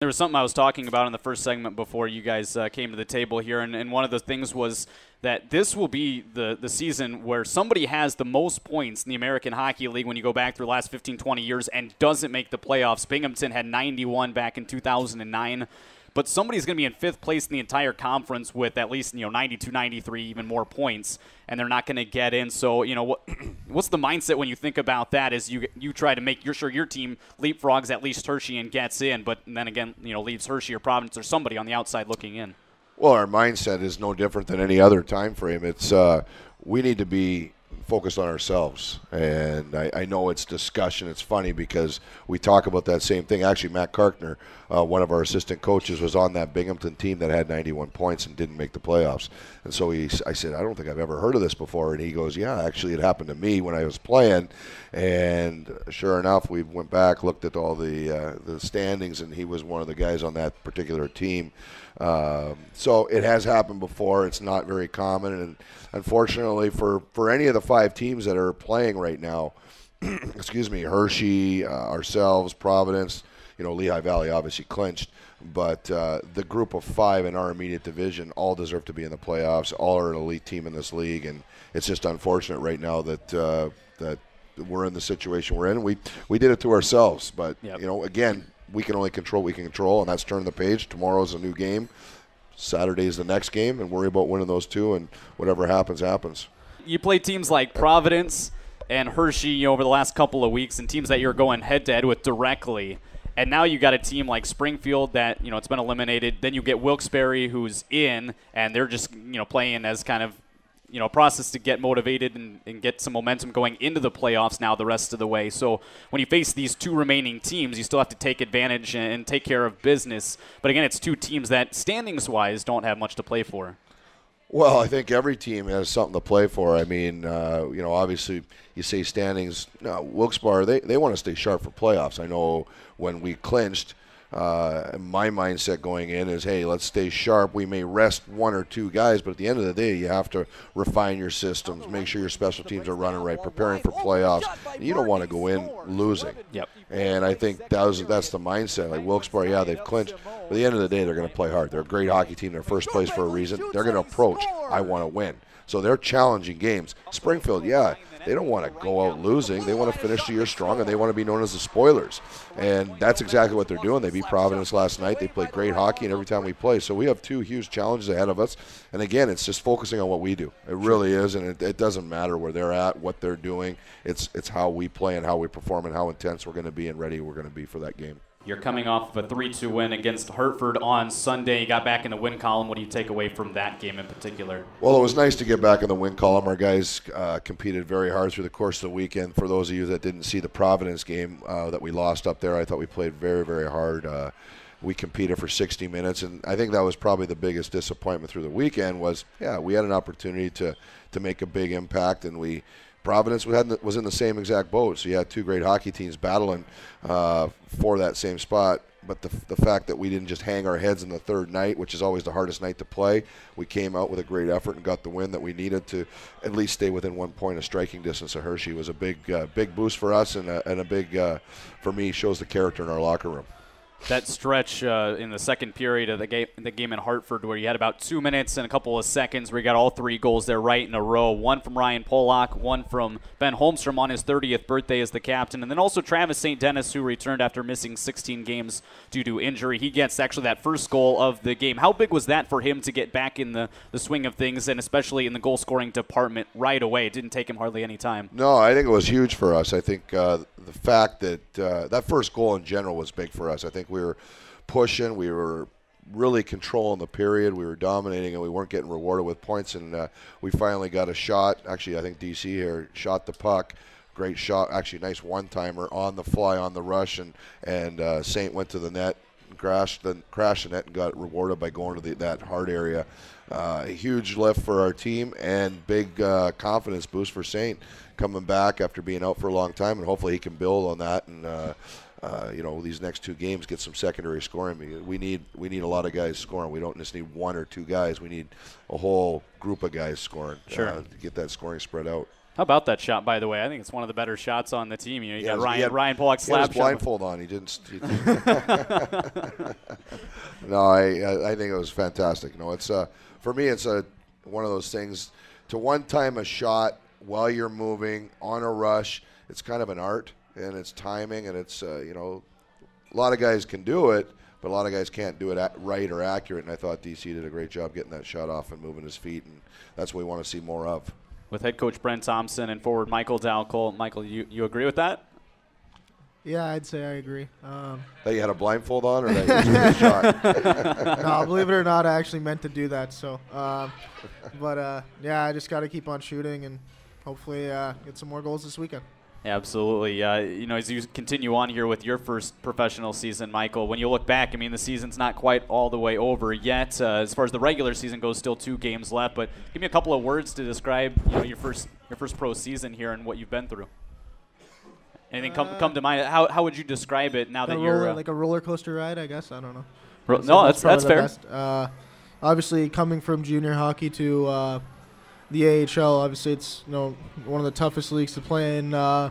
There was something I was talking about in the first segment before you guys came to the table here, and one of the things was that this will be the season where somebody has the most points in the American Hockey League when you go back through the last 15, 20 years and doesn't make the playoffs. Binghamton had 91 back in 2009. But somebody's going to be in fifth place in the entire conference with at least 92, 93, even more points, and they're not going to get in. So what's the mindset when you think about that? Is you try to make sure your team leapfrogs at least Hershey and gets in, but then again leaves Hershey or Providence or somebody on the outside looking in. Well, our mindset is no different than any other time frame. It's we need to be focused on ourselves, and I know it's discussion. It's funny because we talk about that same thing. Actually, Matt Karkner, one of our assistant coaches, was on that Binghamton team that had 91 points and didn't make the playoffs. And so I said, I don't think I've ever heard of this before. And he goes, yeah, actually it happened to me when I was playing. And sure enough, we went back, looked at all the standings, and he was one of the guys on that particular team. So it has happened before. It's not very common, and unfortunately for any of the 5 teams that are playing right now, excuse me, Hershey, ourselves, Providence, Lehigh Valley obviously clinched, but the group of 5 in our immediate division all deserve to be in the playoffs. All are an elite team in this league, and it's just unfortunate right now that we're in the situation we're in. We did it to ourselves, but yep. Again, we can only control what we can control, and that's turn the page. Tomorrow's a new game. Saturday's the next game, and worry about winning those 2, and whatever happens, happens. You play teams like Providence and Hershey over the last couple of weeks, and teams that you're going head-to-head with directly. And now you got a team like Springfield that, it's been eliminated. Then you get Wilkes-Barre, who's in, and they're just, playing as kind of, a process to get motivated and get some momentum going into the playoffs now the rest of the way. So when you face these 2 remaining teams, you still have to take advantage and take care of business. But again, it's 2 teams that standings-wise don't have much to play for. Well, I think every team has something to play for. I mean, obviously you say standings. No, Wilkes-Barre, they want to stay sharp for playoffs. I know when we clinched, my mindset going in is, hey, let's stay sharp. We may rest 1 or 2 guys, but at the end of the day, you have to refine your systems, make sure your special teams are running right, preparing for playoffs. You don't want to go in losing. Yep. And I think that's the mindset. Like Wilkes-Barre, yeah, they've clinched. But at the end of the day, they're going to play hard. They're a great hockey team. They're first place for a reason. They're going to approach, I want to win. So they're challenging games. Springfield, yeah, they don't want to go out losing. They want to finish the year strong, and they want to be known as the spoilers. And that's exactly what they're doing. They beat Providence last night. They played great hockey, and every time we play. So we have 2 huge challenges ahead of us. And, again, it's just focusing on what we do. It really is, and it doesn't matter where they're at, what they're doing. It's how we play and how we perform and how intense we're going to be and ready we're going to be for that game. You're coming off of a 3-2 win against Hartford on Sunday. You got back in the win column. What do you take away from that game in particular? Well, it was nice to get back in the win column. Our guys competed very hard through the course of the weekend. For those of you that didn't see the Providence game that we lost up there, I thought we played very, very hard. We competed for 60 minutes, and I think that was probably the biggest disappointment through the weekend was, we had an opportunity to make a big impact, and Providence was in the same exact boat. So you had 2 great hockey teams battling for that same spot. But the fact that we didn't just hang our heads in the third night, which is always the hardest night to play, we came out with a great effort and got the win that we needed to at least stay within 1 point of striking distance of Hershey. It was a big boost for us and a big, for me, shows the character in our locker room. That stretch in the second period of the game in Hartford where you had about 2 minutes and a couple of seconds where you got all 3 goals there right in a row. One from Ryan Pollock, one from Ben Holmstrom on his 30th birthday as the captain, and then also Travis St. Dennis, who returned after missing 16 games due to injury. He gets actually that first goal of the game. How big was that for him to get back in the swing of things, and especially in the goal-scoring department right away? It didn't take him hardly any time. No, I think it was huge for us. I think the fact that that first goal in general was big for us. I think we were pushing, we were really controlling the period, we were dominating, and we weren't getting rewarded with points, and we finally got a shot. Actually, I think DC here shot the puck. Great shot, actually nice one-timer on the fly, on the rush, and Saint went to the net, crashed the net, and got rewarded by going to that hard area. A huge lift for our team and big confidence boost for Saint coming back after being out for a long time, and hopefully he can build on that and these next 2 games get some secondary scoring. We need a lot of guys scoring. We don't just need 1 or 2 guys. We need a whole group of guys scoring to get that scoring spread out. How about that shot, by the way? I think it's one of the better shots on the team. You got Ryan Pollock slap shot. He had his blindfold on. He didn't. No, I think it was fantastic. It's for me, it's one of those things. To one-time a shot while you're moving on a rush, it's kind of an art, and it's timing, and it's a lot of guys can do it, but a lot of guys can't do it right or accurate. And I thought DC did a great job getting that shot off and moving his feet, and that's what we want to see more of. With head coach Brent Thompson and forward Michael Dalcol. Michael, you agree with that? Yeah, I'd say I agree. That you had a blindfold on, or that you was a shot? No, believe it or not, I actually meant to do that. So, yeah, I just got to keep on shooting and hopefully get some more goals this weekend. Yeah, absolutely. As you continue on here with your first professional season, Michael, when you look back, the season's not quite all the way over yet. As far as the regular season goes, still 2 games left. But give me a couple of words to describe, your first pro season here and what you've been through. Anything come to mind? How would you describe it now that you're like a roller coaster ride? I guess I don't know. No, that's fair. Obviously, coming from junior hockey to the AHL, obviously it's one of the toughest leagues to play in the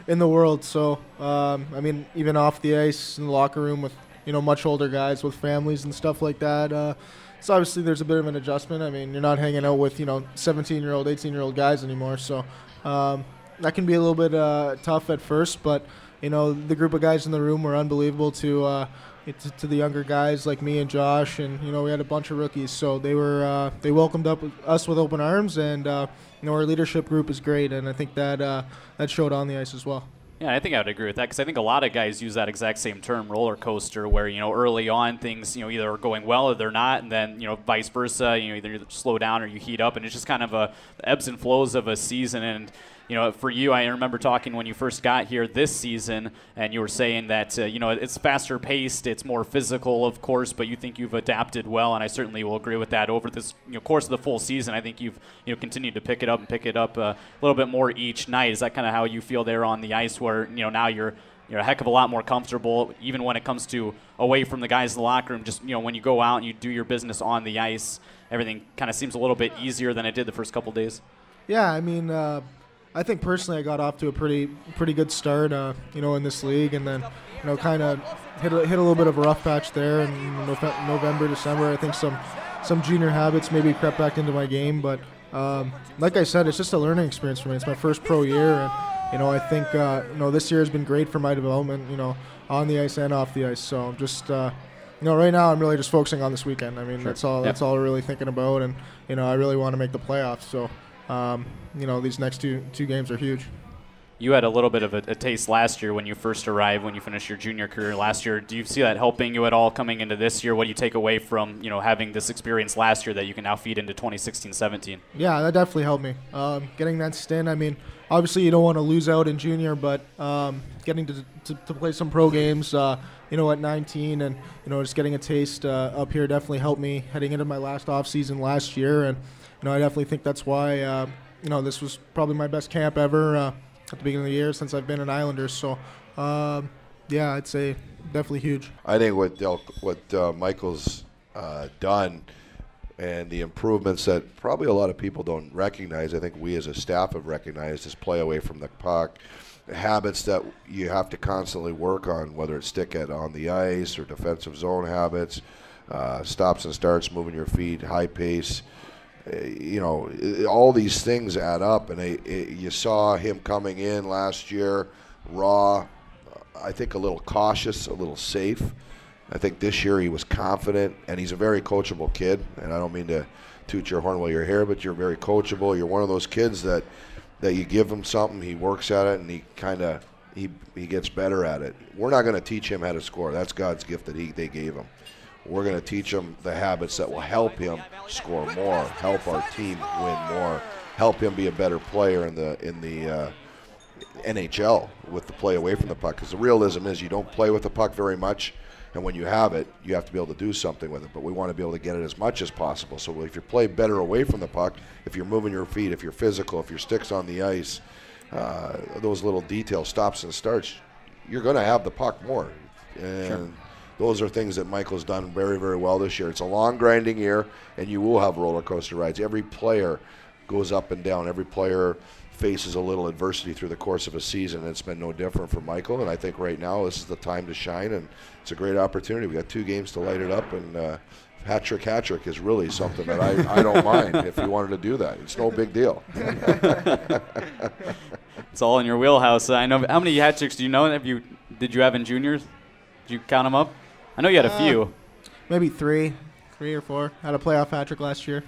world. So even off the ice in the locker room with much older guys with families and stuff like that. So obviously there's a bit of an adjustment. You're not hanging out with 17-year-old, 18-year-old guys anymore. So that can be a little bit tough at first, but the group of guys in the room were unbelievable to the younger guys like me and Josh, and we had a bunch of rookies, so they welcomed us with open arms, and our leadership group is great, and I think that showed on the ice as well. Yeah, I think I would agree with that, because I think a lot of guys use that exact same term, roller coaster, where early on things either are going well or they're not, and then vice versa, either you slow down or you heat up, and it's just kind of a ebbs and flows of a season. And for you, I remember talking when you first got here this season, and you were saying that, it's faster paced, it's more physical, of course, but you think you've adapted well, and I certainly will agree with that. Over this course of the full season, I think you've continued to pick it up a little bit more each night. Is that kind of how you feel there on the ice, where now you're a heck of a lot more comfortable, even when it comes to away from the guys in the locker room? Just when you go out and you do your business on the ice, everything kind of seems a little bit easier than it did the first couple days. Yeah, I think personally I got off to a pretty good start, in this league, and then, kind of hit a little bit of a rough patch there in November, December. I think some junior habits maybe crept back into my game, but like I said, it's just a learning experience for me. It's my first pro year, and I think this year has been great for my development, on the ice and off the ice. So I'm just right now I'm really just focusing on this weekend. Sure. That's all I'm really thinking about, and I really want to make the playoffs. So. These next two games are huge. You had a little bit of a taste last year when you first arrived, when you finished your junior career last year. Do you see that helping you at all coming into this year? What do you take away from, having this experience last year that you can now feed into 2016-17? Yeah, that definitely helped me. Getting that stint, obviously you don't want to lose out in junior, but getting to play some pro games, at 19 and, just getting a taste up here definitely helped me heading into my last off season last year. And I definitely think that's why, this was probably my best camp ever at the beginning of the year since I've been an Islander. So, yeah, I'd say definitely huge. I think what Michael's done and the improvements that probably a lot of people don't recognize, I think we as a staff have recognized, is play away from the puck, habits that you have to constantly work on, whether it's stick it on the ice or defensive zone habits, stops and starts, moving your feet, high pace. All these things add up, and you saw him coming in last year raw, I think a little cautious, a little safe. I think this year he was confident, and he's a very coachable kid, and I don't mean to toot your horn while you're here, but you're very coachable. You're one of those kids that you give him something, he works at it, and he gets better at it. We're not going to teach him how to score. That's God's gift that they gave him. We're going to teach him the habits that will help him score more, help our team win more, help him be a better player in the NHL with the play away from the puck. Because the realism is you don't play with the puck very much, and when you have it, you have to be able to do something with it. But we want to be able to get it as much as possible. So if you play better away from the puck, if you're moving your feet, if you're physical, if your stick's on the ice, those little details, stops and starts, you're going to have the puck more. And sure. Those are things that Michael's done very, very well this year. It's a long, grinding year, and you will have roller coaster rides. Every player goes up and down. Every player faces a little adversity through the course of a season, and it's been no different for Michael. And I think right now this is the time to shine, and it's a great opportunity. We got 2 games to light it up, and hat-trick is really something that I don't mind if you wanted to do that. It's no big deal. It's all in your wheelhouse. I know. How many hat tricks do you know? Did you have in juniors? Did you count them up? I know you had a few. Maybe 3 or 4. Had a playoff hat trick last year.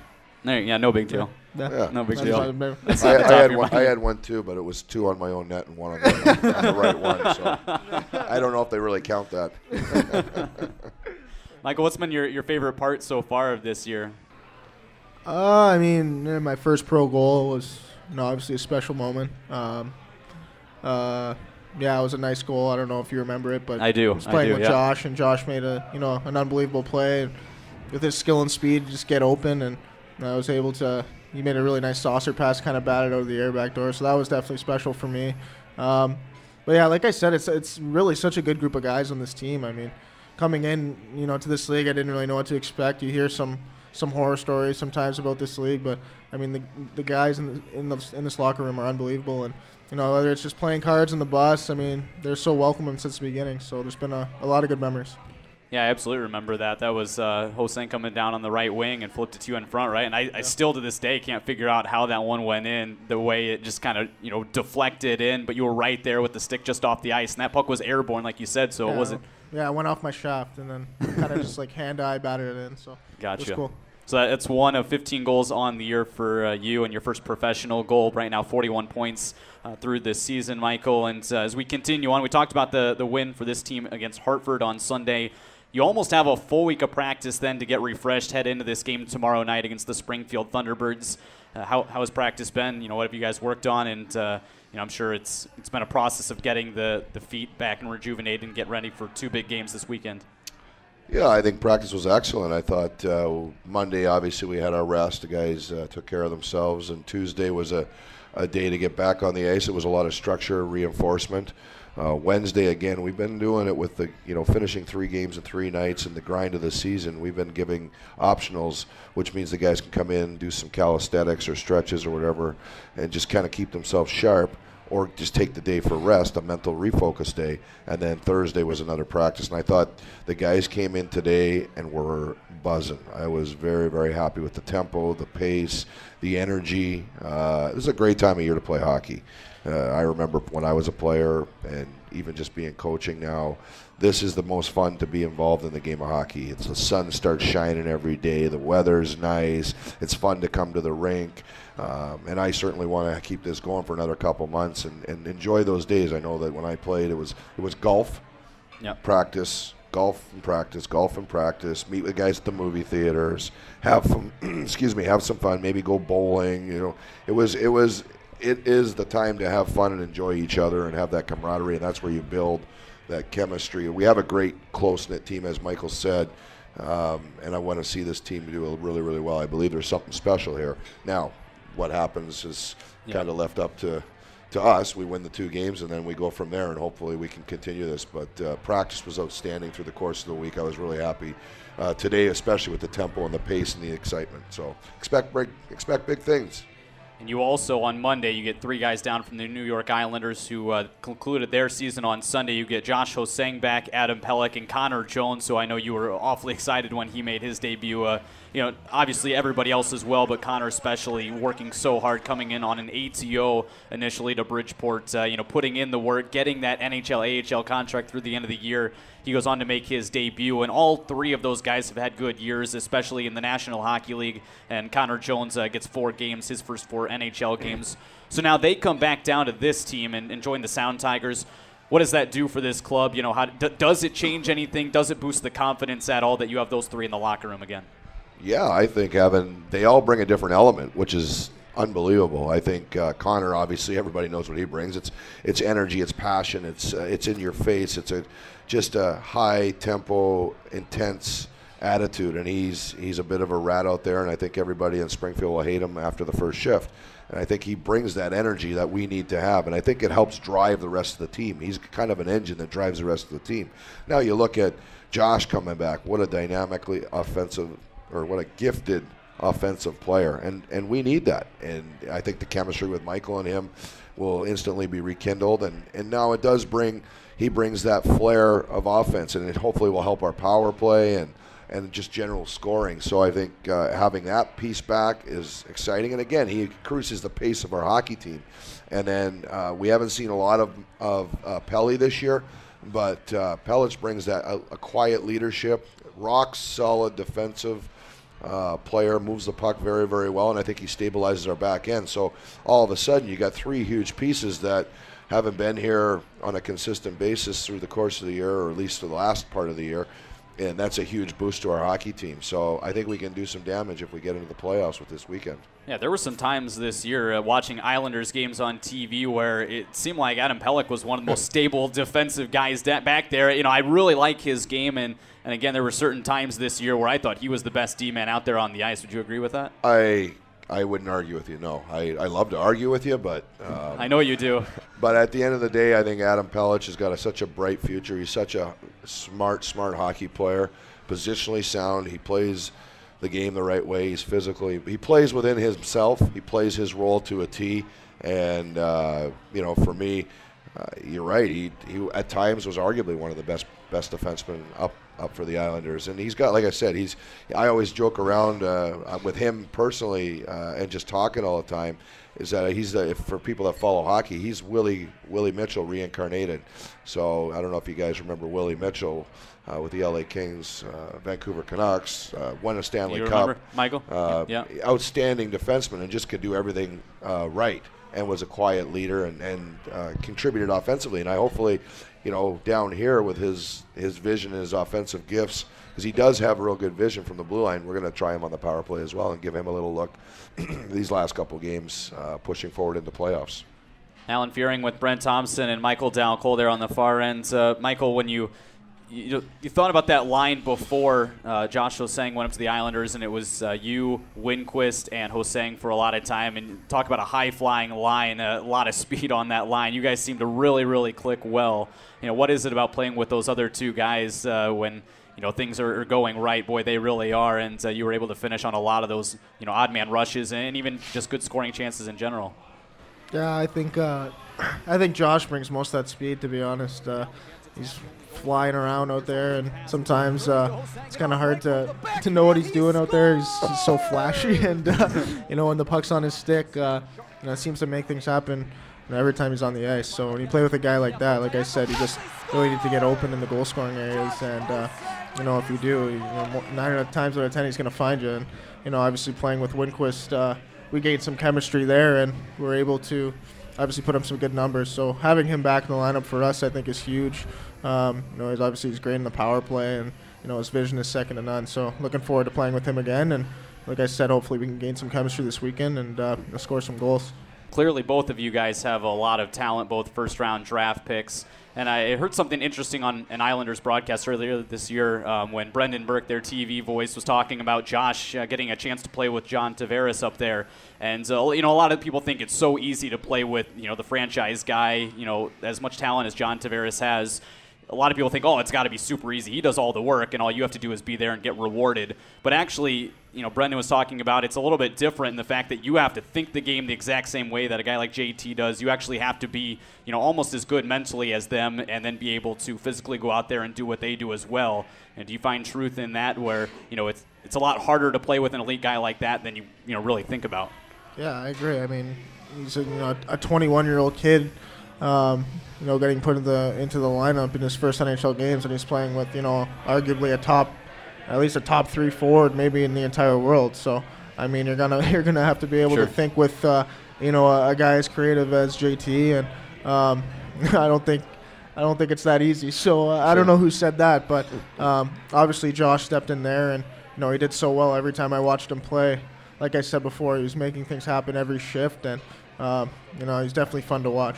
Yeah, no big deal. Yeah. No big deal. I had one too, but it was 2 on my own net and 1 on the right one. So I don't know if they really count that. Michael, what's been your favorite part so far of this year? I mean, my first pro goal was obviously a special moment. Yeah, it was a nice goal. I don't know if you remember it, but I do. I was playing with Josh, and Josh made an unbelievable play. And with his skill and speed, just get open, and I was able to. He made a really nice saucer pass, kind of batted out of the air back door. So that was definitely special for me. But yeah, like I said, it's really such a good group of guys on this team. I mean, coming in, to this league, I didn't really know what to expect. You hear some horror stories sometimes about this league, but I mean, the guys in this locker room are unbelievable, and whether it's just playing cards in the bus, I mean, they're so welcoming since the beginning. So there's been a lot of good memories. Yeah, I absolutely remember that. That was Hossein coming down on the right wing and flipped it to you in front, right? And I still to this day can't figure out how that one went in, the way it just kind of deflected in, but you were right there with the stick just off the ice, and that puck was airborne, like you said, so it wasn't. Yeah, it went off my shaft and then kind of just like hand-eye batted it in. So gotcha. It was cool. So that's one of 15 goals on the year for you, and your first professional goal. Right now, 41 points through this season, Michael. And as we continue on, we talked about the win for this team against Hartford on Sunday. You almost have a full week of practice then to get refreshed, head into this game tomorrow night against the Springfield Thunderbirds. How has practice been? What have you guys worked on? And I'm sure it's been a process of getting the feet back and rejuvenated and get ready for 2 big games this weekend. Yeah, I think practice was excellent. I thought Monday, obviously, we had our rest. The guys took care of themselves, and Tuesday was a day to get back on the ice. It was a lot of structure, reinforcement. Wednesday, again, we've been doing it with the, finishing 3 games in 3 nights and the grind of the season. We've been giving optionals, which means the guys can come in, do some calisthenics or stretches or whatever, and just kind of keep themselves sharp, or just take the day for rest, a mental refocus day. And then Thursday was another practice. And I thought the guys came in today and were buzzing. I was very, very happy with the tempo, the pace, the energy. This is a great time of year to play hockey. I remember when I was a player, and even just being coaching now, this is the most fun to be involved in the game of hockey. The sun starts shining every day. The weather's nice. It's fun to come to the rink. And I certainly want to keep this going for another couple months and enjoy those days. I know that when I played, it was golf, practice, golf and practice, golf and practice, meet with guys at the movie theaters, have some, have some fun, maybe go bowling. It is the time to have fun and enjoy each other and have that camaraderie, and that's where you build that chemistry. We have a great, close-knit team, as Michael said, and I want to see this team do really, really well. I believe there's something special here. Now, what happens is kind of left up to us. We win the 2 games, and then we go from there, and hopefully we can continue this. But practice was outstanding through the course of the week. I was really happy today, especially with the tempo and the pace and the excitement. So expect big things. And you also, on Monday, you get 3 guys down from the New York Islanders who concluded their season on Sunday. You get Josh Hossein back, Adam Pelech, and Connor Jones, so I know you were awfully excited when he made his debut. Obviously everybody else as well, but Connor especially working so hard, coming in on an ATO initially to Bridgeport, putting in the work, getting that NHL, AHL contract through the end of the year. He goes on to make his debut, and all 3 of those guys have had good years, especially in the National Hockey League, and Connor Jones gets 4 games, his first 4 NHL games. So now they come back down to this team and join the Sound Tigers. What does that do for this club? Does it change anything? Does it boost the confidence at all that you have those 3 in the locker room again? Yeah, I think, Evan, they all bring a different element, which is unbelievable. I think Connor, obviously, everybody knows what he brings. It's energy, it's passion, it's in your face. It's just a high tempo, intense attitude, and he's a bit of a rat out there, and I think everybody in Springfield will hate him after the first shift. And I think he brings that energy that we need to have, and I think it helps drive the rest of the team. He's kind of an engine that drives the rest of the team. Now you look at Josh coming back. What a dynamically offensive, or what a gifted offensive player, and we need that. And I think the chemistry with Michael and him will instantly be rekindled. And now it does he brings that flair of offense, and it hopefully will help our power play and just general scoring. So I think having that piece back is exciting. And again, he increases the pace of our hockey team. And then we haven't seen a lot of Pelly this year, but Pellich brings that a quiet leadership, rock solid defensive player, moves the puck very, very well, and I think he stabilizes our back end. So all of a sudden you got three huge pieces that haven't been here on a consistent basis through the course of the year, or at least the last part of the year, and that's a huge boost to our hockey team. So I think we can do some damage if we get into the playoffs with this weekend. Yeah, there were some times this year watching Islanders games on TV where it seemed like Adam Pelech was one of the most stable defensive guys back there. You know, I really like his game, and again, there were certain times this year where I thought he was the best D-man out there on the ice. Would you agree with that? I wouldn't argue with you, no. I love to argue with you, but I know you do. But at the end of the day, I think Adam Pelech has got such a bright future. He's such a smart hockey player, positionally sound. He plays the game the right way. He's physically, he plays within himself. He plays his role to a T. And you know, for me, you're right. He at times was arguably one of the best defensemen up for the Islanders, and he's got, like I said, I always joke around with him personally and just talking all the time, is that he's for people that follow hockey, he's Willie Mitchell reincarnated. So I don't know if you guys remember Willie Mitchell with the LA Kings, Vancouver Canucks, won a Stanley Cup. Remember, Michael? Yeah. Outstanding defenseman, and just could do everything right, and was a quiet leader and contributed offensively. And I hopefully, you know, down here with his vision and his offensive gifts, because he does have a real good vision from the blue line, we're going to try him on the power play as well and give him a little look these last couple games pushing forward into playoffs. Alan Fearing with Brent Thompson and Michael Dalcole there on the far end. Michael, when you thought about that line before Josh Hosang went up to the Islanders, and it was you, Winquist, and Hosang for a lot of time, and talk about a high-flying line, a lot of speed on that line. You guys seem to really, really click well. You know, what is it about playing with those other two guys when, you know, things are going right? Boy, they really are, and you were able to finish on a lot of those, you know, odd man rushes and even just good scoring chances in general. Yeah, I think Josh brings most of that speed, to be honest. He's flying around out there, and sometimes it's kind of hard to know what he's doing out there. He's so flashy, and you know, when the puck's on his stick, you know, it seems to make things happen, you know, every time he's on the ice. So when you play with a guy like that, like I said, you just really need to get open in the goal scoring areas, and you know, if you do, you know, 9 times out of 10 he's going to find you. And you know, obviously playing with Winquist, we gained some chemistry there, and we're able to obviously put up some good numbers. So having him back in the lineup for us, I think, is huge. You know, he's great in the power play, and you know, his vision is second to none. So looking forward to playing with him again, and like I said, hopefully we can gain some chemistry this weekend and score some goals. Clearly, both of you guys have a lot of talent, both first-round draft picks. And I heard something interesting on an Islanders broadcast earlier this year when Brendan Burke, their TV voice, was talking about Josh getting a chance to play with John Tavares up there. And, you know, a lot of people think it's so easy to play with, you know, the franchise guy, you know, as much talent as John Tavares has. A lot of people think, oh, it's got to be super easy. He does all the work, and all you have to do is be there and get rewarded. But actually, you know, Brendan was talking about it's a little bit different in the fact that you have to think the game the exact same way that a guy like JT does. You actually have to be, you know, almost as good mentally as them, and then be able to physically go out there and do what they do as well. And do you find truth in that, where, you know, it's a lot harder to play with an elite guy like that than you know really think about? Yeah, I agree. I mean, he's a 21-year-old kid. You know, getting put into the lineup in his first NHL games, and he's playing with, you know, arguably at least a top 3 forward, maybe in the entire world. So, I mean, you're gonna have to be able to think with, you know, a guy as creative as JT, and I don't think it's that easy. So I don't know who said that, but obviously Josh stepped in there, and you know, he did so well every time I watched him play. Like I said before, he was making things happen every shift, and you know, he's definitely fun to watch.